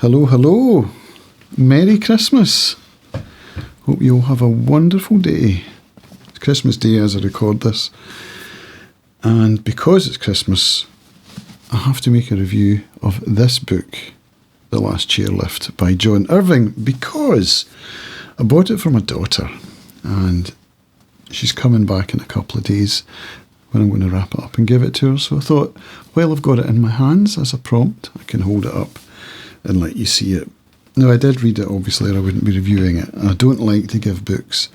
Hello, hello. Merry Christmas. Hope you all have a wonderful day. It's Christmas Day as I record this. And because it's Christmas, I have to make a review of this book, The Last Chairlift by John Irving, because I bought it for my daughter and she's coming back in a couple of days when I'm going to wrap it up and give it to her. So I thought, well, I've got it in my hands as a prompt. I can hold it up and let you see it. Now, I did read it, obviously, or I wouldn't be reviewing it. I don't like to give books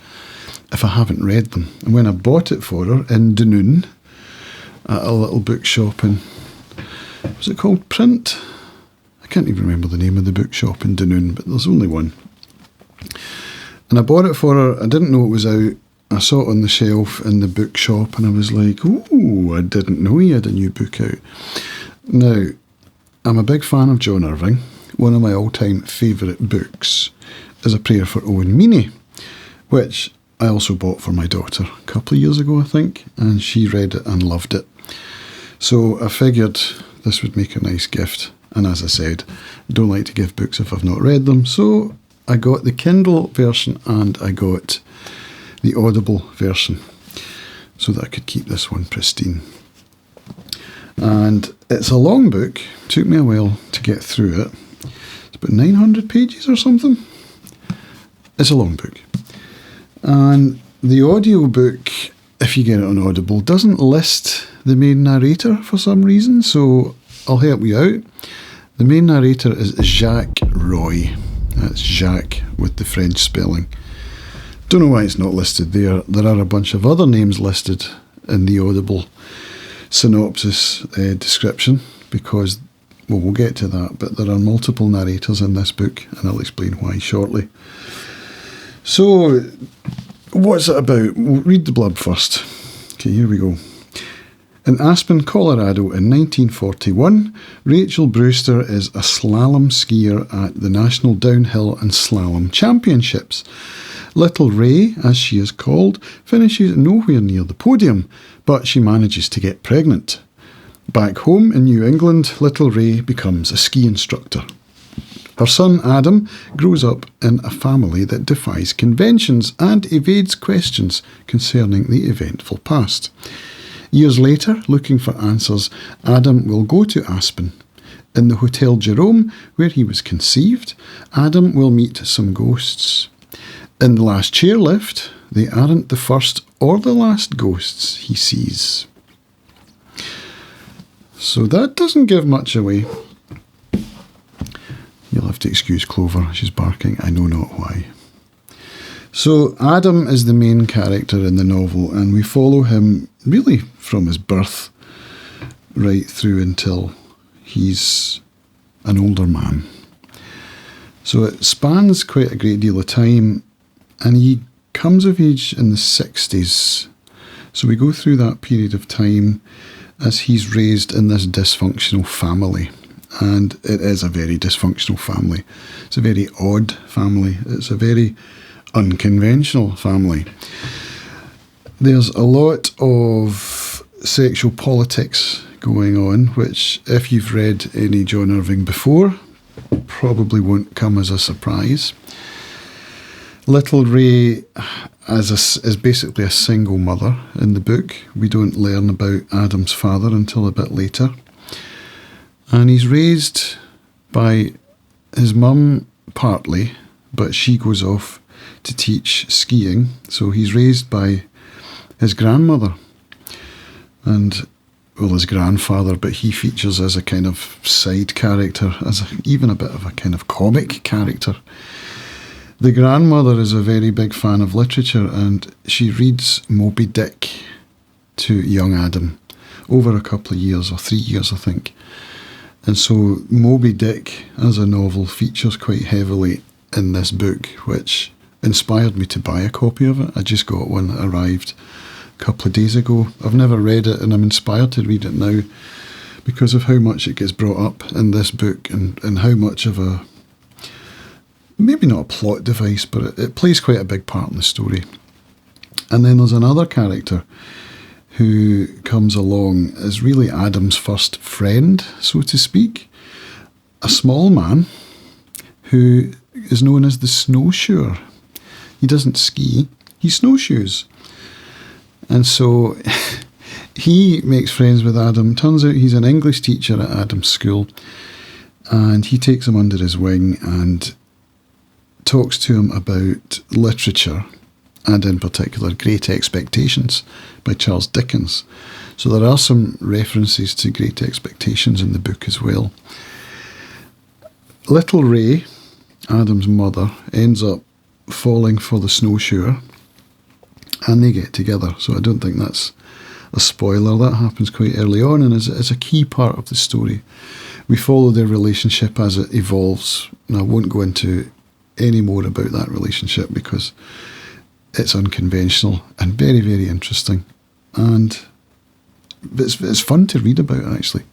if I haven't read them. And when I bought it for her in Dunoon at a little bookshop in, was it called Print? I can't even remember the name of the bookshop in Dunoon, but there's only one. And I bought it for her. I didn't know it was out. I saw it on the shelf in the bookshop and I was like, ooh, I didn't know he had a new book out. Now, I'm a big fan of John Irving. One of my all-time favourite books is A Prayer for Owen Meany, which I also bought for my daughter a couple of years ago, I think, and she read it and loved it. So I figured this would make a nice gift. And as I said, I don't like to give books if I've not read them. So I got the Kindle version and I got the Audible version so that I could keep this one pristine. And it's a long book. It took me a while to get through it. It's about 900 pages or something. It's a long book. And the audio book, if you get it on Audible, doesn't list the main narrator for some reason, so I'll help you out. The main narrator is Jacques Roy. That's Jacques with the French spelling. Don't know why it's not listed there. There are a bunch of other names listed in the Audible synopsis description because, well, we'll get to that, but there are multiple narrators in this book and I'll explain why shortly. So, what's it about? We'll read the blurb first. Okay, here we go. In Aspen, Colorado in 1941, Rachel Brewster is a slalom skier at the National Downhill and Slalom Championships. Little Ray, as she is called, finishes nowhere near the podium, but she manages to get pregnant. Back home in New England, Little Ray becomes a ski instructor. Her son Adam grows up in a family that defies conventions and evades questions concerning the eventful past. Years later, looking for answers, Adam will go to Aspen. In the Hotel Jerome, where he was conceived, Adam will meet some ghosts. In The Last Chairlift, they aren't the first or the last ghosts he sees. So that doesn't give much away. You'll have to excuse Clover, she's barking, I know not why. So Adam is the main character in the novel and we follow him really from his birth right through until he's an older man. So it spans quite a great deal of time and he comes of age in the 60s. So we go through that period of time as he's raised in this dysfunctional family. And it is a very dysfunctional family. It's a very odd family. It's a very unconventional family. There's a lot of sexual politics going on, which if you've read any John Irving before, probably won't come as a surprise. Little Ray is basically a single mother in the book. We don't learn about Adam's father until a bit later. And he's raised by his mum partly, but she goes off to teach skiing. So he's raised by his grandmother and, well, his grandfather, but he features as a kind of side character, even a bit of a kind of comic character. The grandmother is a very big fan of literature and she reads Moby Dick to young Adam over a couple of years, or 3 years I think. And so Moby Dick as a novel features quite heavily in this book, which inspired me to buy a copy of it. I just got one that arrived a couple of days ago. I've never read it and I'm inspired to read it now because of how much it gets brought up in this book and how much of a, maybe not a plot device, but it plays quite a big part in the story. And then there's another character who comes along as really Adam's first friend, so to speak. A small man who is known as the snowshoer. He doesn't ski, he snowshoes. And so he makes friends with Adam. Turns out he's an English teacher at Adam's school, and he takes him under his wing and talks to him about literature, and in particular Great Expectations by Charles Dickens. So there are some references to Great Expectations in the book as well. Little Ray, Adam's mother, ends up falling for the snowshoer, and they get together. So I don't think that's a spoiler. That happens quite early on, and is a key part of the story. We follow their relationship as it evolves, and I won't go into any more about that relationship because it's unconventional and very, very interesting, and it's fun to read about, actually.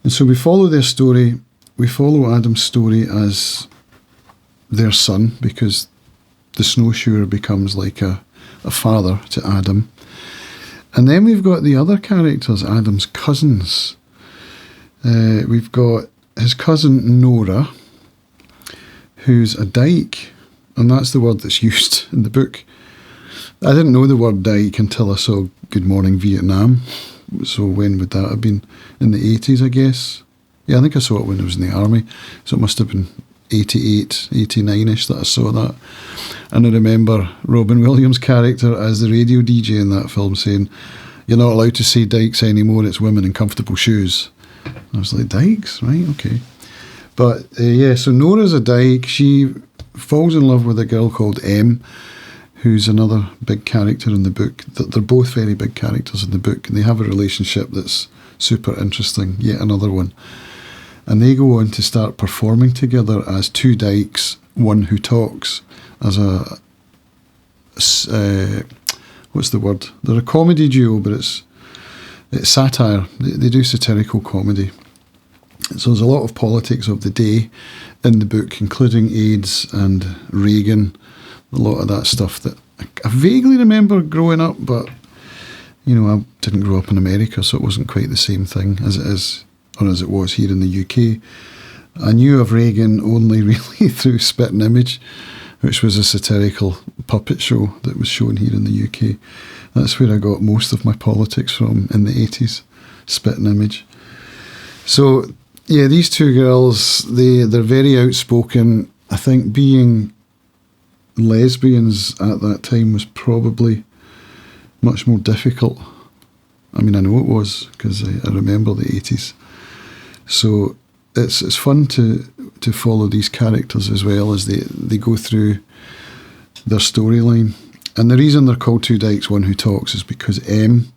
And so we follow their story. We follow Adam's story as their son, because the snowshoer becomes like a father to Adam. And then we've got the other characters, Adam's cousins. We've got his cousin Nora, who's a dyke, and that's the word that's used in the book. I didn't know the word dyke until I saw Good Morning Vietnam. So when would that have been? In the 80s, I guess. Yeah, I think I saw it when I was in the army. So it must have been 88, 89-ish that I saw that. And I remember Robin Williams' character as the radio DJ in that film saying, "You're not allowed to say dykes anymore, it's women in comfortable shoes." I was like, dykes? Right, okay. But yeah, so Nora's a dyke. She falls in love with a girl called M, who's another big character in the book. They're both very big characters in the book, and they have a relationship that's super interesting, yet another one. And they go on to start performing together as two dykes, one who talks, as what's the word? They're a comedy duo, but it's satire. They do satirical comedy. So there's a lot of politics of the day in the book, including AIDS and Reagan, a lot of that stuff that I vaguely remember growing up, but, you know, I didn't grow up in America, so it wasn't quite the same thing as it is, or as it was here in the UK. I knew of Reagan only really through Spitting Image, which was a satirical puppet show that was shown here in the UK. That's where I got most of my politics from in the 80s, Spitting Image. So, yeah, these two girls, they're very outspoken. I think being lesbians at that time was probably much more difficult. I mean, I know it was, because I remember the 80s. So it's fun to follow these characters as well as they go through their storyline. And the reason they're called Two Dykes, One Who Talks, is because M,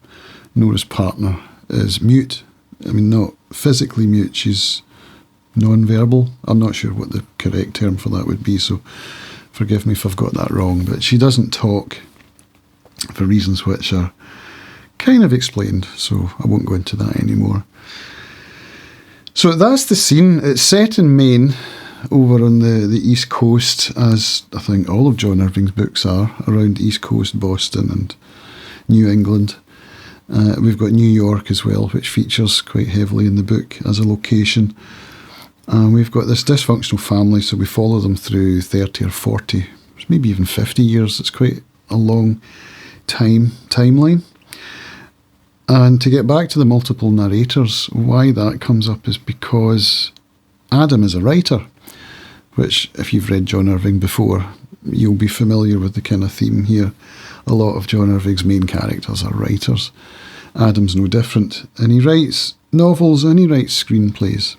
Nora's partner, is mute. I mean, not physically mute, she's non-verbal. I'm not sure what the correct term for that would be, so forgive me if I've got that wrong, but she doesn't talk for reasons which are kind of explained, so I won't go into that anymore. So that's the scene. It's set in Maine, over on the East Coast, as I think all of John Irving's books are, around East Coast, Boston and New England. We've got New York as well, which features quite heavily in the book as a location. We've got this dysfunctional family, so we follow them through 30 or 40, maybe even 50 years. It's quite a long timeline. And to get back to the multiple narrators, why that comes up is because Adam is a writer, which, if you've read John Irving before, you'll be familiar with the kind of theme here. A lot of John Irving's main characters are writers. Adam's no different, and he writes novels and he writes screenplays.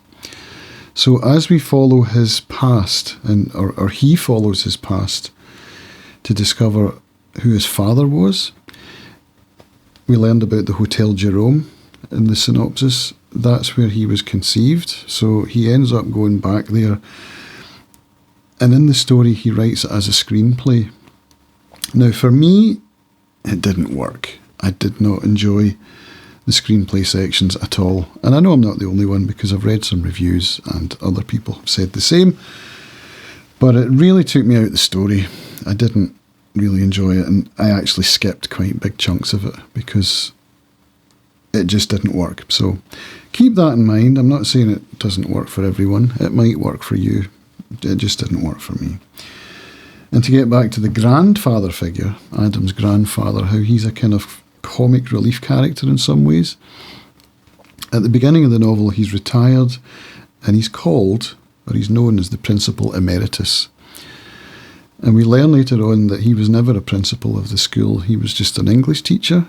So as we follow his past, or he follows his past to discover who his father was, we learned about the Hotel Jerome in the synopsis. That's where he was conceived, so he ends up going back there. And in the story, he writes it as a screenplay. Now, for me, it didn't work. I did not enjoy the screenplay sections at all. And I know I'm not the only one, because I've read some reviews and other people have said the same. But it really took me out of the story. I didn't really enjoy it, and I actually skipped quite big chunks of it because it just didn't work. So keep that in mind. I'm not saying it doesn't work for everyone. It might work for you. it just didn't work for me. And to get back to the grandfather figure, Adam's grandfather, how he's a kind of comic relief character in some ways. At the beginning of the novel, he's retired and he's called, or he's known as the principal emeritus. And we learn later on that he was never a principal of the school. He was just an English teacher,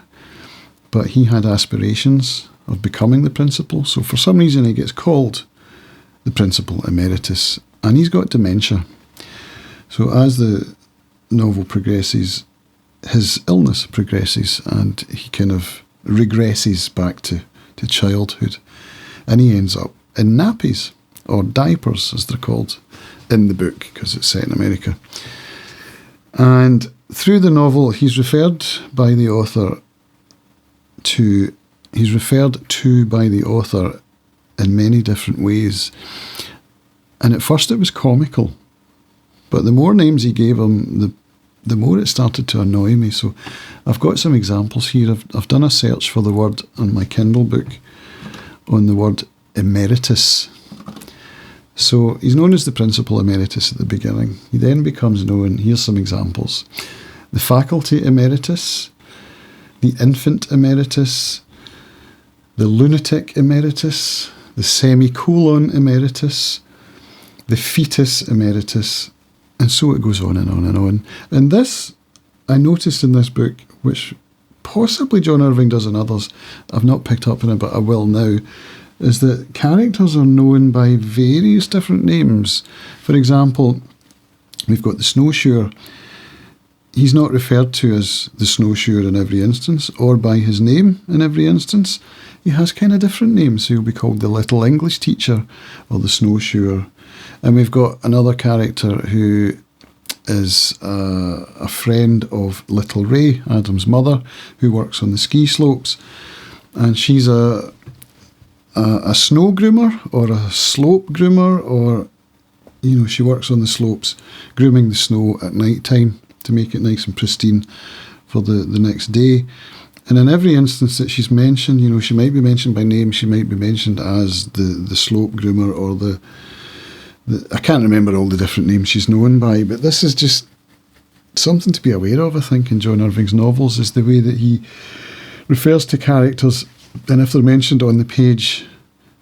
but he had aspirations of becoming the principal. So for some reason, he gets called the principal emeritus, and he's got dementia. So as the novel progresses, his illness progresses and he kind of regresses back to childhood. And he ends up in nappies, or diapers as they're called in the book, because it's set in America. And through the novel, he's referred to by the author in many different ways. And at first it was comical. But the more names he gave him, the more it started to annoy me. So I've got some examples here. I've done a search for the word on my Kindle book on the word emeritus. So he's known as the principal emeritus at the beginning. He then becomes known, here's some examples: the faculty emeritus, the infant emeritus, the lunatic emeritus, the semicolon emeritus, the fetus emeritus, and so it goes on and on and on. And this, I noticed in this book, which possibly John Irving does in others, I've not picked up on it, but I will now, is that characters are known by various different names. For example, we've got the snowshoer. He's not referred to as the snowshoer in every instance, or by his name in every instance. He has kind of different names. So he'll be called the little English teacher, or the snowshoer. And we've got another character who is a friend of Little Ray, Adam's mother, who works on the ski slopes. And she's a snow groomer, or a slope groomer, or, she works on the slopes, grooming the snow at night time to make it nice and pristine for the next day. And in every instance that she's mentioned, she might be mentioned by name, she might be mentioned as the slope groomer, or I can't remember all the different names she's known by, but this is just something to be aware of, I think, in John Irving's novels, is the way that he refers to characters, and if they're mentioned on the page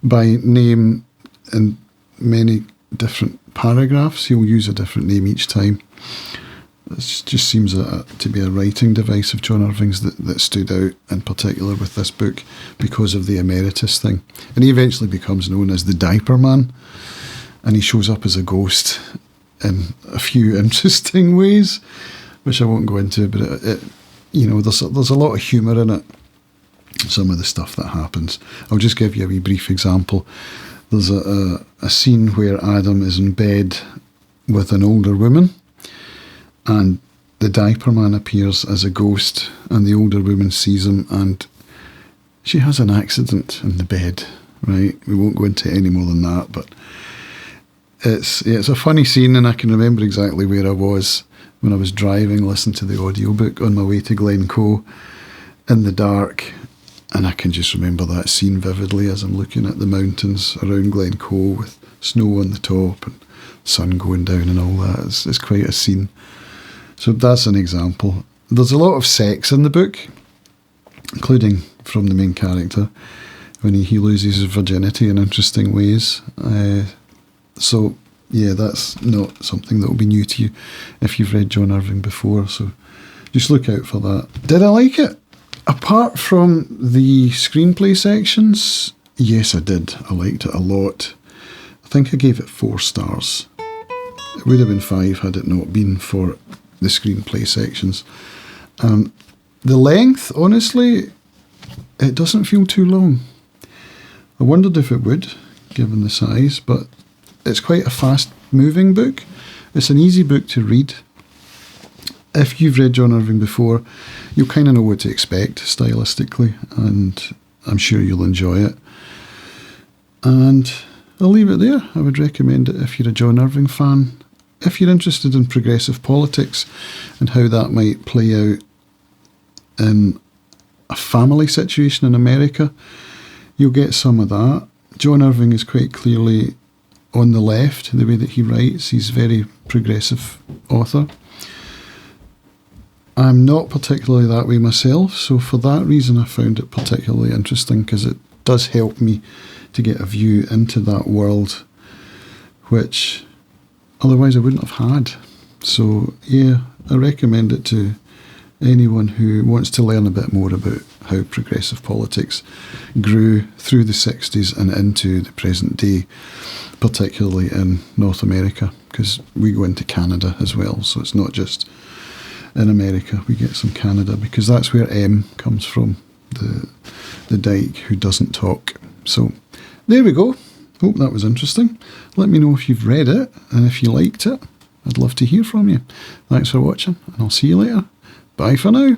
by name in many different paragraphs, he'll use a different name each time. It just seems to be a writing device of John Irving's that stood out, in particular with this book, because of the emeritus thing. And he eventually becomes known as the Diaper Man, and he shows up as a ghost in a few interesting ways, which I won't go into, but there's a lot of humour in it, some of the stuff that happens. I'll just give you a wee brief example. There's a scene where Adam is in bed with an older woman, and the diaper man appears as a ghost, and the older woman sees him, and she has an accident in the bed, right? We won't go into any more than that, but it's a funny scene, and I can remember exactly where I was when I was driving, listening to the audiobook on my way to Glencoe in the dark, and I can just remember that scene vividly as I'm looking at the mountains around Glencoe with snow on the top and sun going down and all that. It's quite a scene. So that's an example. There's a lot of sex in the book, including from the main character, when he loses his virginity in interesting ways. So, yeah, that's not something that will be new to you if you've read John Irving before, so just look out for that. Did I like it? Apart from the screenplay sections, yes, I did. I liked it a lot. I think I gave it 4 stars. It would have been 5 had it not been for the screenplay sections. The length, honestly, it doesn't feel too long. I wondered if it would, given the size, but it's quite a fast-moving book. It's an easy book to read. If you've read John Irving before, you'll kind of know what to expect stylistically, and I'm sure you'll enjoy it. And I'll leave it there. I would recommend it if you're a John Irving fan. If you're interested in progressive politics and how that might play out in a family situation in America, you'll get some of that. John Irving is quite clearly on the left, the way that he writes. He's a very progressive author. I'm not particularly that way myself, so for that reason I found it particularly interesting, because it does help me to get a view into that world which otherwise I wouldn't have had. So yeah, I recommend it to anyone who wants to learn a bit more about how progressive politics grew through the 60s and into the present day, particularly in North America, because we go into Canada as well, so it's not just in America, we get some Canada, because that's where M comes from, the dyke who doesn't talk. So there we go. Hope that was interesting. Let me know if you've read it and if you liked it. I'd love to hear from you. Thanks for watching, and I'll see you later. Bye for now.